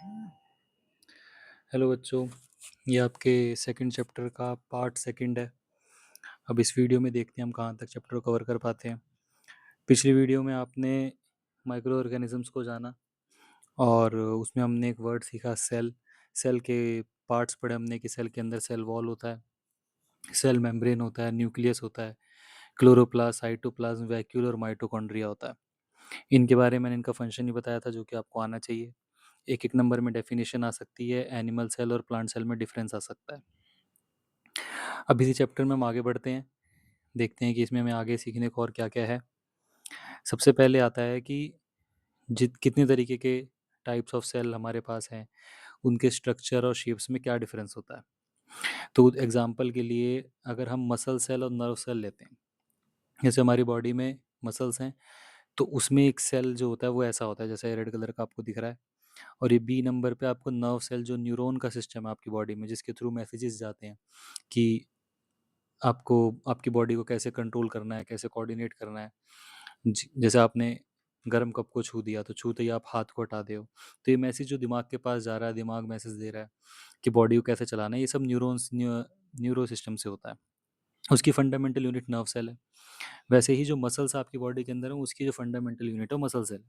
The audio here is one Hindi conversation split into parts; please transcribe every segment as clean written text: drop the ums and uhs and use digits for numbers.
हेलो बच्चों, ये आपके सेकंड चैप्टर का पार्ट सेकंड है। अब इस वीडियो में देखते हैं हम कहाँ तक चैप्टर को कवर कर पाते हैं। पिछली वीडियो में आपने माइक्रो ऑर्गेनिजम्स को जाना और उसमें हमने एक वर्ड सीखा सेल। सेल के पार्ट्स पढ़े हमने कि सेल के अंदर सेल वॉल होता है, सेल मेम्ब्रेन होता है, न्यूक्लियस होता है, क्लोरोप्लास्ट, साइटोप्लाज्म, वैक्यूल और माइटोकॉन्ड्रिया होता है। इनके बारे में मैंने इनका फंक्शन ही बताया था जो कि आपको आना चाहिए। एक एक नंबर में डेफिनेशन आ सकती है, एनिमल सेल और प्लांट सेल में डिफरेंस आ सकता है। अब इसी चैप्टर में हम आगे बढ़ते हैं, देखते हैं कि इसमें हमें आगे सीखने को और क्या क्या है। सबसे पहले आता है कि जित कितने तरीके के टाइप्स ऑफ सेल हमारे पास हैं, उनके स्ट्रक्चर और शेप्स में क्या डिफरेंस होता है। तो एग्जांपल के लिए अगर हम मसल सेल और नर्व सेल लेते हैं, जैसे हमारी बॉडी में मसल्स हैं, तो उसमें एक सेल जो होता है वो ऐसा होता है जैसे रेड कलर का आपको दिख रहा है। और ये बी नंबर पे आपको नर्व सेल, जो न्यूरॉन का सिस्टम है आपकी बॉडी में, जिसके थ्रू मैसेजेस जाते हैं कि आपको आपकी बॉडी को कैसे कंट्रोल करना है, कैसे कोऑर्डिनेट करना है। जैसे आपने गर्म कप को छू दिया तो छूते ही आप हाथ को हटा दे हो, तो ये मैसेज जो दिमाग के पास जा रहा है, दिमाग मैसेज दे रहा है कि बॉडी को कैसे चलाना है। ये सब न्यूरो सिस्टम से होता है। उसकी फंडामेंटल यूनिट नर्व सेल है। वैसे ही जो मसल्स आपकी बॉडी के अंदर है, उसकी जो फंडामेंटल यूनिट है मसल सेल।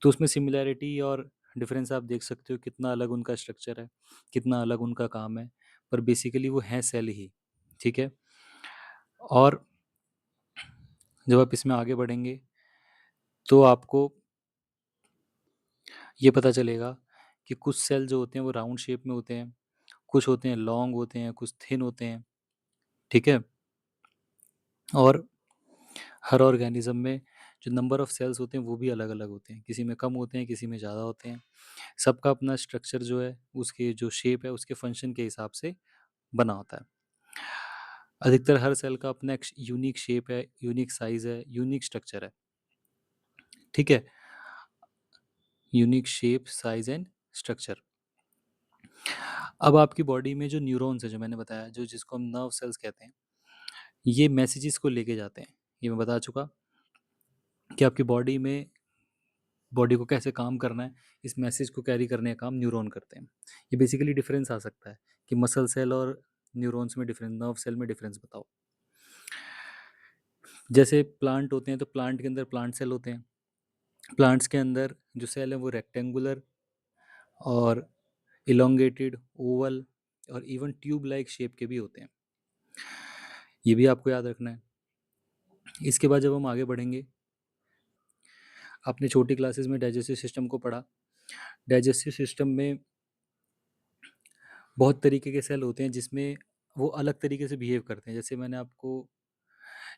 तो उसमें सिमिलैरिटी और डिफरेंस आप देख सकते हो, कितना अलग उनका स्ट्रक्चर है, कितना अलग उनका काम है, पर बेसिकली वो है सेल ही। ठीक है। और जब आप इसमें आगे बढ़ेंगे तो आपको ये पता चलेगा कि कुछ सेल जो होते हैं वो राउंड शेप में होते हैं, कुछ होते हैं लॉन्ग होते हैं, कुछ थिन होते हैं। ठीक है। और हर ऑर्गेनिज्म में जो नंबर ऑफ सेल्स होते हैं वो भी अलग अलग होते हैं, किसी में कम होते हैं, किसी में ज़्यादा होते हैं। सबका अपना स्ट्रक्चर जो है, उसके जो शेप है, उसके फंक्शन के हिसाब से बना होता है। अधिकतर हर सेल का अपना एक यूनिक शेप है, यूनिक साइज है, यूनिक स्ट्रक्चर है। ठीक है। Unique shape, size and structure. अब आपकी बॉडी में जो न्यूरॉन्स है, जो मैंने बताया, जो जिसको हम नर्व सेल्स कहते हैं, ये मैसेजेस को लेके जाते हैं। ये मैं बता चुका कि आपकी बॉडी को कैसे काम करना है, इस मैसेज को कैरी करने का काम न्यूरॉन करते हैं। ये बेसिकली डिफरेंस आ सकता है कि मसल सेल और न्यूरॉन्स में डिफरेंस, नर्व सेल में डिफरेंस बताओ। जैसे प्लांट होते हैं तो प्लांट के अंदर प्लांट सेल होते हैं। प्लांट्स के अंदर जो सेल है वो रेक्टेंगुलर और इलोंगेटेड, ओवल और इवन ट्यूब लाइक शेप के भी होते हैं। ये भी आपको याद रखना है। इसके बाद जब हम आगे बढ़ेंगे, आपने छोटी क्लासेस में डाइजेस्टिव सिस्टम को पढ़ा। डाइजेस्टिव सिस्टम में बहुत तरीके के सेल होते हैं जिसमें वो अलग तरीके से बिहेव करते हैं। जैसे मैंने आपको,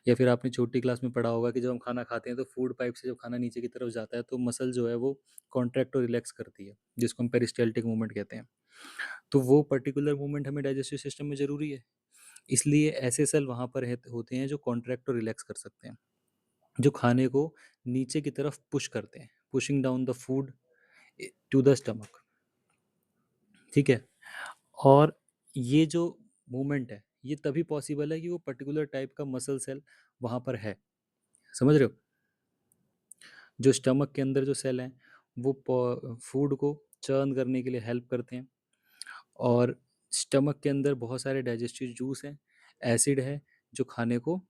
या फिर आपने छोटी क्लास में पढ़ा होगा कि जब हम खाना खाते हैं तो फूड पाइप से जब खाना नीचे की तरफ जाता है तो मसल जो है वो कॉन्ट्रैक्ट और रिलैक्स करती है, जिसको हम पेरिस्टाल्टिक मूवमेंट कहते हैं। तो वो पर्टिकुलर मूवमेंट हमें डाइजेस्टिव सिस्टम में ज़रूरी है। इसलिए ऐसे सेल वहाँ पर होते हैं जो कॉन्ट्रैक्ट और रिलैक्स कर सकते हैं, जो खाने को नीचे की तरफ पुश करते हैं, pushing down the food to the stomach. ठीक है। और ये जो मूवमेंट है, ये तभी पॉसिबल है कि वो पर्टिकुलर टाइप का मसल सेल वहाँ पर है। समझ रहे हो। जो स्टमक के अंदर जो सेल हैं, वो फूड को चर्न करने के लिए हेल्प करते हैं। और स्टमक के अंदर बहुत सारे डाइजेस्टिव जूस हैं, एसिड है, जो खाने को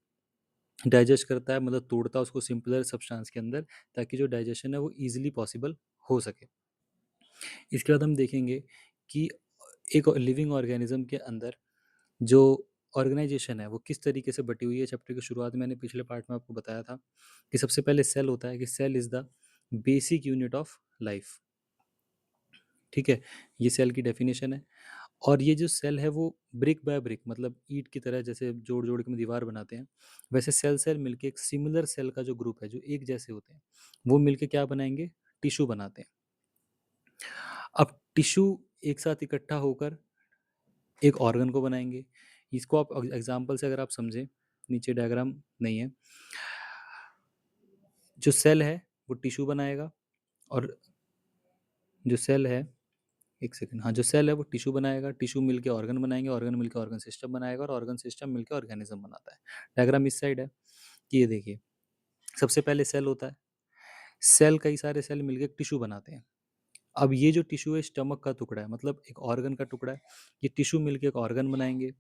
डाइजेस्ट करता है, मतलब तोड़ता है उसको सिंपलर सब्सटेंस के अंदर, ताकि जो डाइजेशन है वो ईजिली पॉसिबल हो सके। इसके बाद हम देखेंगे कि एक लिविंग ऑर्गेनिज्म के अंदर जो ऑर्गेनाइजेशन है वो किस तरीके से बटी हुई है। चैप्टर की शुरुआत में मैंने पिछले पार्ट में आपको बताया था कि सबसे पहले सेल होता है, कि cell is the basic unit of life. ठीक है। ये सेल की डेफिनेशन है। और ये जो सेल है वो ब्रिक बाय ब्रिक, मतलब ईंट की तरह जैसे जोड़ जोड़ के हम दीवार बनाते हैं, वैसे सेल सेल मिलके एक सिमिलर सेल का जो ग्रुप है, जो एक जैसे होते हैं, वो मिलके क्या बनाएंगे, टिश्यू बनाते हैं। अब टिश्यू एक साथ इकट्ठा होकर एक ऑर्गन को बनाएंगे। इसको आप एग्जाम्पल से अगर आप समझें, नीचे डायग्राम नहीं है, जो सेल है वो टिश्यू बनाएगा, और जो सेल है, एक सेकंड, हाँ, जो सेल है वो टिश्यू बनाएगा, टिश्यू मिलके ऑर्गन बनाएंगे, ऑर्गन मिलके ऑर्गन सिस्टम बनाएगा, और ऑर्गन सिस्टम मिलके ऑर्गेनिज्म बनाता है। डायग्राम इस साइड है कि ये देखिए, सबसे पहले सेल होता है, सेल कई सारे सेल मिलके टिश्यू बनाते हैं। अब ये जो टिश्यू है स्टमक का टुकड़ा है, मतलब एक ऑर्गन का टुकड़ा है। ये टिश्यू मिलके एक ऑर्गन बनाएंगे।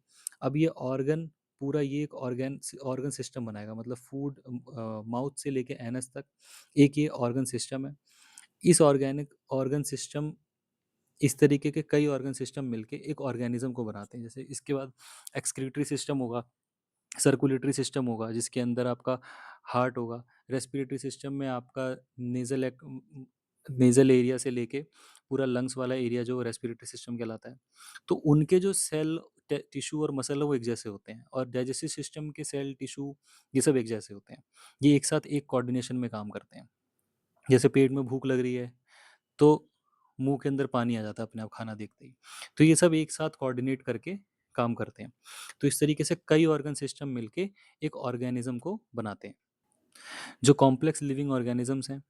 अब ये ऑर्गन पूरा ये एक ऑर्गन सिस्टम बनाएगा, मतलब फूड माउथ से लेके एनस तक एक ये ऑर्गन सिस्टम है। इस ऑर्गेनिक ऑर्गन सिस्टम, इस तरीके के कई ऑर्गन सिस्टम मिलके एक ऑर्गेनिज्म को बनाते हैं। जैसे इसके बाद एक्सक्रीटरी सिस्टम होगा, सर्कुलेटरी सिस्टम होगा जिसके अंदर आपका हार्ट होगा, रेस्पिरेटरी सिस्टम में आपका नेज़ल एरिया से लेके पूरा लंग्स वाला एरिया जो रेस्पिरेटरी सिस्टम कहलाता है। तो उनके जो सेल, टिश्यू और मसल है वो एक जैसे होते हैं, और डाइजेस्टिव सिस्टम के सेल, टिश्यू, ये सब एक जैसे होते हैं। ये एक साथ एक कोऑर्डिनेशन में काम करते हैं। जैसे पेट में भूख लग रही है तो मुंह के अंदर पानी आ जाता है अपने आप खाना देखते ही। तो ये सब एक साथ कोऑर्डिनेट करके काम करते हैं। तो इस तरीके से कई ऑर्गन सिस्टम मिलके एक ऑर्गेनिज्म को बनाते हैं। जो कॉम्प्लेक्स लिविंग ऑर्गेनिजम्स हैं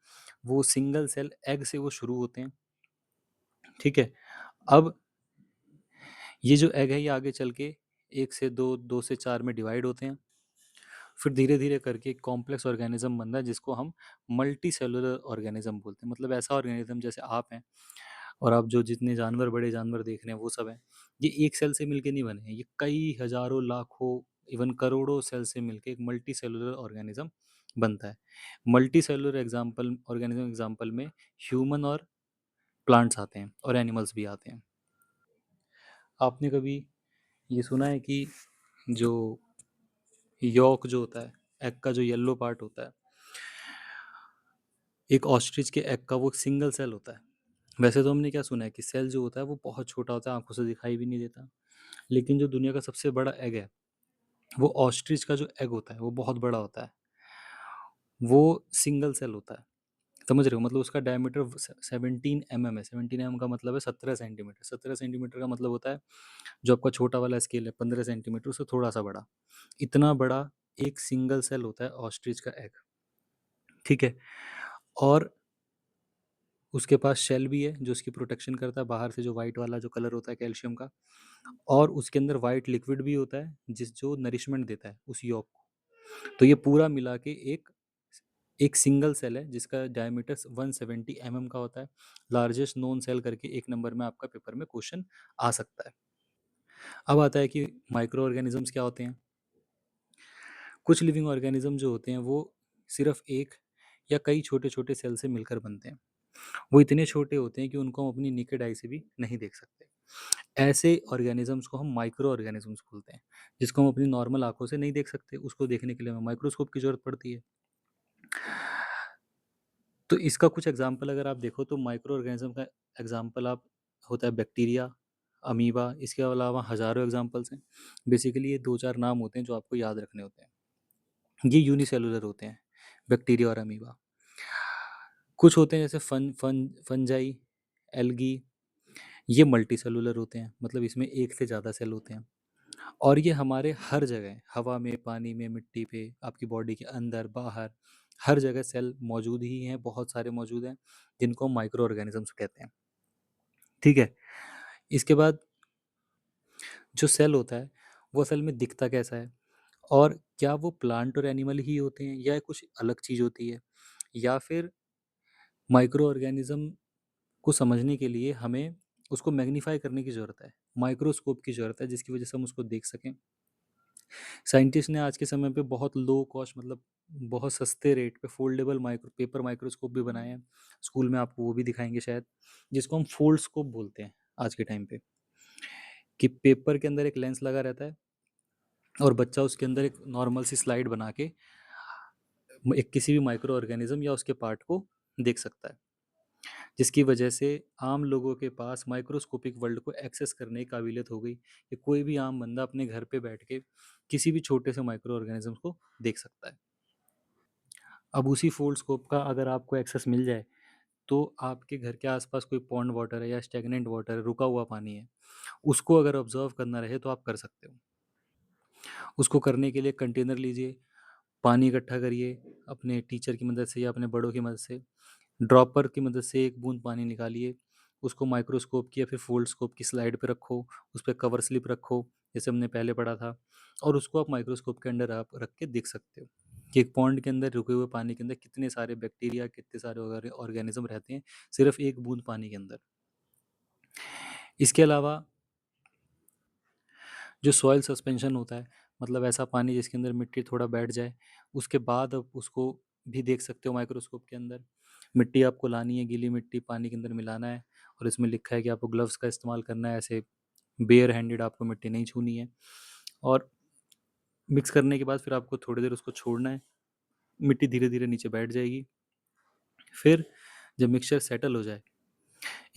वो सिंगल सेल एग से वो शुरू होते हैं। ठीक है। अब ये जो एग है ये आगे चल के 1 से 2, 2 से 4 में डिवाइड होते हैं। फिर धीरे धीरे करके एक कॉम्प्लेक्स ऑर्गेनिज्म बनता है जिसको हम मल्टी सेलुलर ऑर्गेनिज्म बोलते हैं। मतलब ऐसा ऑर्गेनिज्म जैसे आप हैं, और आप जो जितने जानवर, बड़े जानवर देख रहे हैं वो सब हैं, ये एक सेल से मिलके नहीं बने हैं। ये कई हजारों, लाखों, इवन करोड़ों सेल से मिलके एक मल्टी सेलुलर ऑर्गेनिज्म बनता है। Multi cellular example, organism example में ह्यूमन और प्लांट्स आते हैं और एनिमल्स भी आते हैं। आपने कभी ये सुना है कि जो यॉक जो होता है, एग का जो येलो पार्ट होता है, एक ऑस्ट्रिच के एग का वो सिंगल सेल होता है। वैसे तो हमने क्या सुना है कि सेल जो होता है वो बहुत छोटा होता है, आंखों से दिखाई भी नहीं देता। लेकिन जो दुनिया का सबसे बड़ा एग है, वो ऑस्ट्रिच का जो एग होता है वो बहुत बड़ा होता है। वो सिंगल सेल होता है। समझ रहे हो? मतलब उसका डायमीटर 17 mm है। 17 mm का मतलब है 17 सेंटीमीटर। 17 सेंटीमीटर का मतलब होता है जो आपका छोटा वाला स्केल है 15 सेंटीमीटर, उससे थोड़ा सा बड़ा। इतना बड़ा एक सिंगल सेल होता है ऑस्ट्रिच का एग। ठीक है। और उसके पास शेल भी है जो उसकी प्रोटेक्शन करता है बाहर से, जो वाइट वाला जो कलर होता है कैल्शियम का। और उसके अंदर वाइट लिक्विड भी होता है जिस जो नरिशमेंट देता है उस यॉक को। तो ये पूरा मिला के एक एक सिंगल सेल है जिसका डायमीटर 170 mm का होता है। लार्जेस्ट नोन सेल करके एक नंबर में आपका पेपर में क्वेश्चन आ सकता है। अब आता है कि माइक्रो ऑर्गेनिजम्स क्या होते हैं। कुछ लिविंग ऑर्गेनिज्म जो होते हैं वो सिर्फ एक या कई छोटे छोटे सेल से मिलकर बनते हैं। वो इतने छोटे होते हैं कि उनको हम अपनी नेकेड आई से भी नहीं देख सकते। ऐसे ऑर्गेनिजम्स को हम माइक्रो ऑर्गेनिजम्स बोलते हैं, जिसको हम अपनी नॉर्मल आंखों से नहीं देख सकते। उसको देखने के लिए हमें माइक्रोस्कोप की जरूरत पड़ती है। तो इसका कुछ एग्जांपल अगर आप देखो तो माइक्रो ऑर्गेनिज्म का एग्जांपल आप होता है बैक्टीरिया, अमीबा। इसके अलावा हजारों एग्जांपल्स हैं। बेसिकली ये 2-4 नाम होते हैं जो आपको याद रखने होते हैं। ये यूनिसेलुलर होते हैं, बैक्टीरिया और अमीबा। कुछ होते हैं जैसे फंजाई, एल्गी, ये मल्टी सेलुलर होते हैं, मतलब इसमें एक से ज़्यादा सेल होते हैं। और ये हमारे हर जगह, हवा में, पानी में, मिट्टी पे, आपकी बॉडी के अंदर बाहर, हर जगह सेल मौजूद ही हैं, बहुत सारे मौजूद हैं, जिनको हम माइक्रो ऑर्गेनिजम्स कहते हैं। ठीक है। इसके बाद जो सेल होता है वो असल में दिखता कैसा है, और क्या वो प्लांट और एनिमल ही होते हैं या कुछ अलग चीज़ होती है, या फिर माइक्रो ऑर्गेनिज्म को समझने के लिए हमें उसको मैग्नीफाई करने की ज़रूरत है, माइक्रोस्कोप की ज़रूरत है, जिसकी वजह से हम उसको देख सकें। साइंटिस्ट ने आज के समय पे बहुत लो कॉस्ट, मतलब बहुत सस्ते रेट पे फोल्डेबल पेपर माइक्रोस्कोप भी बनाए हैं। स्कूल में आपको वो भी दिखाएंगे शायद, जिसको हम फोल्ड स्कोप बोलते हैं आज के टाइम पे। कि पेपर के अंदर एक लेंस लगा रहता है और बच्चा उसके अंदर एक नॉर्मल सी स्लाइड बना के एक किसी भी माइक्रो ऑर्गेनिज्म या उसके पार्ट को देख सकता है, जिसकी वजह से आम लोगों के पास माइक्रोस्कोपिक वर्ल्ड को एक्सेस करने की काबिलियत हो गई कि कोई भी आम बंदा अपने घर पे बैठ के किसी भी छोटे से माइक्रो ऑर्गेनिज्म को देख सकता है। अब उसी फोल्ड स्कोप का अगर आपको एक्सेस मिल जाए तो आपके घर के आसपास कोई पॉन्ड वाटर है या स्टेगनेंट वाटर है, रुका हुआ पानी है, उसको अगर ऑब्जर्व करना रहे तो आप कर सकते हो। उसको करने के लिए कंटेनर लीजिए, पानी इकट्ठा करिए अपने टीचर की मदद से या अपने बड़ों की मदद से, ड्रॉपर की मदद से एक बूंद पानी निकालिए, उसको माइक्रोस्कोप की या फिर फोल्ड स्कोप की स्लाइड पे रखो, उस पर कवर स्लिप रखो जैसे हमने पहले पढ़ा था, और उसको आप माइक्रोस्कोप के अंदर आप रख के देख सकते हो। कि एक पॉन्ड के अंदर, रुके हुए पानी के अंदर कितने सारे बैक्टीरिया, कितने सारे ऑर्गेनिज्म रहते हैं सिर्फ एक बूंद पानी के अंदर। इसके अलावा जो सॉइल सस्पेंशन होता है, मतलब ऐसा पानी जिसके अंदर मिट्टी थोड़ा बैठ जाए, उसके बाद आप उसको भी देख सकते हो माइक्रोस्कोप के अंदर। मिट्टी आपको लानी है, गीली मिट्टी पानी के अंदर मिलाना है, और इसमें लिखा है कि आपको ग्लव्स का इस्तेमाल करना है, ऐसे बेयर हैंडेड आपको मिट्टी नहीं छूनी है। और मिक्स करने के बाद फिर आपको थोड़ी देर उसको छोड़ना है, मिट्टी धीरे धीरे नीचे बैठ जाएगी। फिर जब मिक्सचर सेटल हो जाए,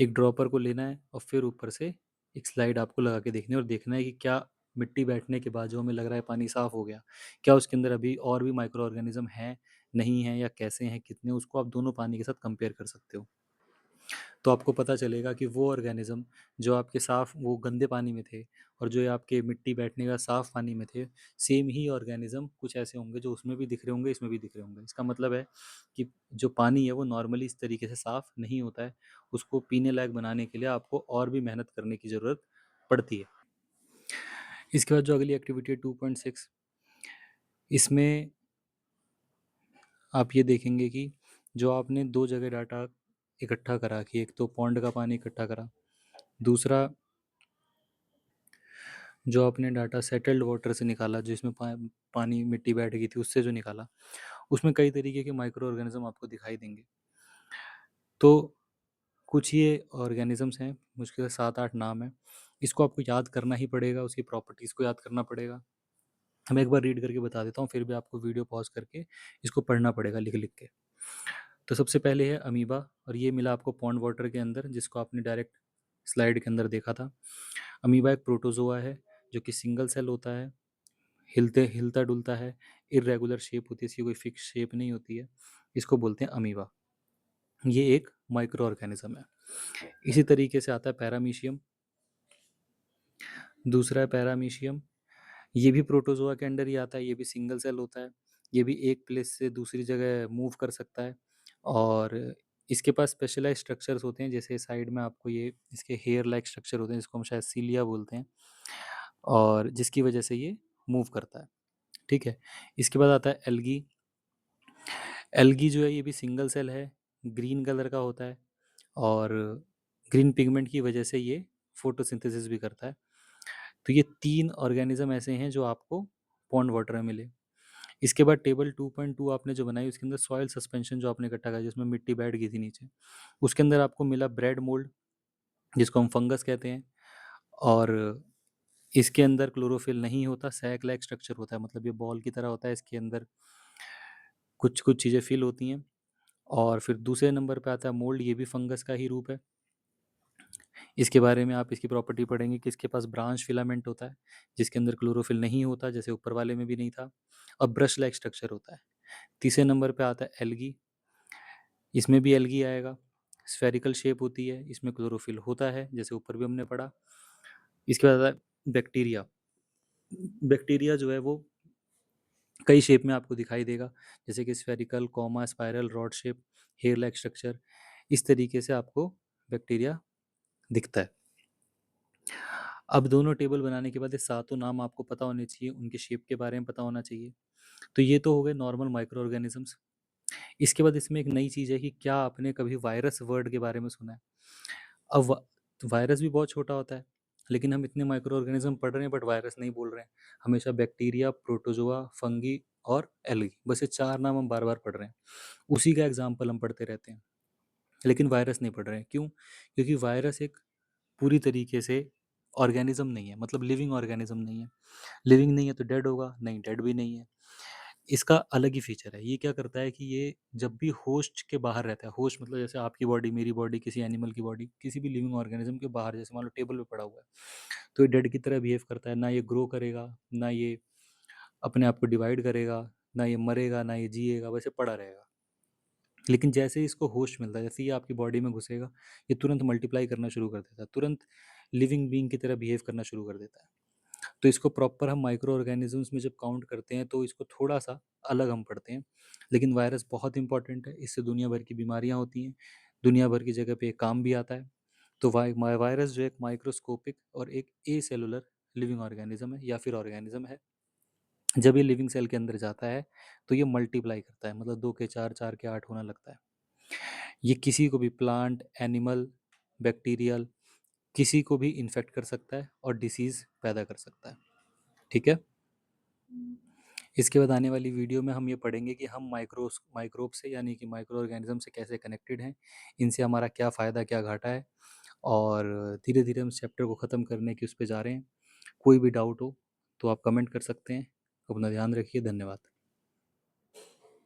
एक ड्रॉपर को लेना है और फिर ऊपर से एक स्लाइड आपको लगा के देखनी है, और देखना है कि क्या मिट्टी बैठने के बाद जो हमें लग रहा है पानी साफ़ हो गया, क्या उसके अंदर अभी और भी माइक्रो ऑर्गेनिज़्म हैं, नहीं हैं, या कैसे हैं, कितने, उसको आप दोनों पानी के साथ कंपेयर कर सकते हो। तो आपको पता चलेगा कि वो ऑर्गेनिज़्म जो आपके साफ़ वो गंदे पानी में थे, और जो ये आपके मिट्टी बैठने का साफ़ पानी में थे, सेम ही ऑर्गेनिज़्म कुछ ऐसे होंगे जो उसमें भी दिख रहे होंगे, इसमें भी दिख रहे होंगे। इसका मतलब है कि जो पानी है वो नॉर्मली इस तरीके से साफ़ नहीं होता है, उसको पीने लायक बनाने के लिए आपको और भी मेहनत करने की ज़रूरत पड़ती है। इसके बाद जो अगली एक्टिविटी है 2.6, इसमें आप ये देखेंगे कि जो आपने 2 जगह डाटा इकट्ठा करा, कि एक तो पॉन्ड का पानी इकट्ठा करा, दूसरा जो आपने डाटा सेटल्ड वाटर से निकाला, जिसमें पानी मिट्टी बैठ गई थी उससे जो निकाला, उसमें कई तरीके के माइक्रो ऑर्गेनिज्म आपको दिखाई देंगे। तो कुछ ये ऑर्गेनिजम्स हैं, मुश्किल से 7-8 नाम हैं। इसको आपको याद करना ही पड़ेगा, उसकी प्रॉपर्टीज़ को याद करना पड़ेगा। मैं एक बार रीड करके बता देता हूँ, फिर भी आपको वीडियो पॉज़ करके इसको पढ़ना पड़ेगा लिख-लिख के। तो सबसे पहले है अमीबा, और ये मिला आपको पॉन्ड वाटर के अंदर, जिसको आपने डायरेक्ट स्लाइड के अंदर देखा था। अमीबा एक प्रोटोज़ोआ है, जो कि सिंगल सेल होता है, हिलता-डुलता है, इर्रेगुलर शेप होती है, इसकी कोई फिक्स शेप नहीं होती है। इसको बोलते हैं अमीबा। ये एक माइक्रो ऑर्गेनिज़्म है। इसी तरीके से आता है पैरामीशियम। दूसरा है पैरामीशियम, ये भी प्रोटोज़ोआ के अंडर ही आता है, ये भी सिंगल सेल होता है। ये भी एक प्लेस से दूसरी जगह मूव कर सकता है, और इसके पास स्पेशलाइज़्ड स्ट्रक्चर्स होते हैं, जैसे साइड में आपको ये इसके हेयर लाइक स्ट्रक्चर होते हैं, जिसको हम शायद सीलिया बोलते हैं, और जिसकी वजह से ये मूव करता है। ठीक है? इसके बाद आता है एल्गी। एल्गी जो है ये भी सिंगल सेल है, ग्रीन कलर का होता है, और ग्रीन पिगमेंट की वजह से ये फोटोसिंथेसिस भी करता है। तो ये 3 ऑर्गेनिज़्म ऐसे हैं जो आपको पॉन्ड वाटर में मिले। इसके बाद टेबल 2.2 आपने जो बनाई, उसके अंदर सॉइल सस्पेंशन जो आपने इकट्ठा करा, जिसमें मिट्टी बैठ गई थी नीचे, उसके अंदर आपको मिला ब्रेड मोल्ड, जिसको हम फंगस कहते हैं, और इसके अंदर क्लोरोफिल नहीं होता, सैक लाइक स्ट्रक्चर होता है, मतलब ये बॉल की तरह होता है, इसके अंदर कुछ-कुछ चीज़ें फिल होती हैं। और फिर दूसरे नंबर पे आता है मोल्ड, ये भी फंगस का ही रूप है। इसके बारे में आप इसकी प्रॉपर्टी पढ़ेंगे कि इसके पास ब्रांच फिलामेंट होता है, जिसके अंदर क्लोरोफिल नहीं होता, जैसे ऊपर वाले में भी नहीं था, और ब्रश लाइक स्ट्रक्चर होता है। तीसरे नंबर पे आता है एल्गी, इसमें भी एल्गी आएगा, स्फेरिकल शेप होती है, इसमें क्लोरोफिल होता है, जैसे ऊपर भी हमने पढ़ा। इसके बाद आता है बैक्टीरिया। बैक्टीरिया जो है वो कई शेप में आपको दिखाई देगा, जैसे कि spherical, comma, spiral, rod shape, hair like structure, इस तरीके से आपको बैक्टीरिया दिखता है। अब दोनों टेबल बनाने के बाद ये सातों नाम आपको पता होने चाहिए, उनके शेप के बारे में पता होना चाहिए। तो ये तो हो गए नॉर्मल माइक्रो ऑर्गेनिजम्स। इसके बाद इसमें एक नई चीज़ है कि क्या आपने कभी वायरस वर्ड के बारे में सुना है? अब वायरस भी बहुत छोटा होता है, लेकिन हम इतने माइक्रो ऑर्गेनिज्म पढ़ रहे हैं बट वायरस नहीं बोल रहे हैं। हमेशा बैक्टीरिया, प्रोटोजोआ, फंगी और एल्गी, बस ये 4 नाम हम बार-बार पढ़ रहे हैं। उसी का एग्ज़ाम्पल हम पढ़ते रहते हैं, लेकिन वायरस नहीं पढ़ रहे हैं। क्यों? क्योंकि वायरस एक पूरी तरीके से ऑर्गेनिज्म नहीं है, मतलब लिविंग ऑर्गेनिज्म नहीं है। लिविंग नहीं है तो डेड होगा? नहीं, डेड भी नहीं है। इसका अलग ही फीचर है। ये क्या करता है कि ये जब भी होस्ट के बाहर रहता है, होस्ट मतलब जैसे आपकी बॉडी, मेरी बॉडी, किसी एनिमल की बॉडी, किसी भी लिविंग ऑर्गेनिज्म के बाहर, जैसे मान लो टेबल पे पड़ा हुआ है, तो ये डेड की तरह बिहेव करता है। ना ये ग्रो करेगा, ना ये अपने आप को डिवाइड करेगा, ना ये मरेगा, ना ये जिएगा, वैसे पड़ा रहेगा। लेकिन जैसे ही इसको होस्ट मिलता है, जैसे ये आपकी बॉडी में घुसेगा, ये तुरंत मल्टीप्लाई करना शुरू कर देता है, तुरंत लिविंग बीइंग की तरह बिहेव करना शुरू कर देता है। तो इसको प्रॉपर हम माइक्रो ऑर्गेनिजम्स में जब काउंट करते हैं तो इसको थोड़ा सा अलग हम पढ़ते हैं। लेकिन वायरस बहुत इंपॉर्टेंट है, इससे दुनिया भर की बीमारियां होती हैं, दुनिया भर की जगह पे ये काम भी आता है। तो वायरस जो एक माइक्रोस्कोपिक और एक ए सेलुलर लिविंग ऑर्गेनिज्म है या फिर ऑर्गेनिज्म है। जब ये लिविंग सेल के अंदर जाता है तो ये मल्टीप्लाई करता है, मतलब 2 के 4, 4 के 8 होने लगता है। ये किसी को भी, प्लांट, एनिमल, बैक्टीरियल, किसी को भी इन्फेक्ट कर सकता है और डिसीज़ पैदा कर सकता है। ठीक है? इसके बाद आने वाली वीडियो में हम ये पढ़ेंगे कि हम माइक्रोब से, यानी कि माइक्रो ऑर्गेनिज्म से कैसे कनेक्टेड हैं, इनसे हमारा क्या फ़ायदा क्या घाटा है, और धीरे धीरे हम इस चैप्टर को ख़त्म करने की उस पे जा रहे हैं। कोई भी डाउट हो तो आप कमेंट कर सकते हैं। अपना ध्यान रखिए। धन्यवाद।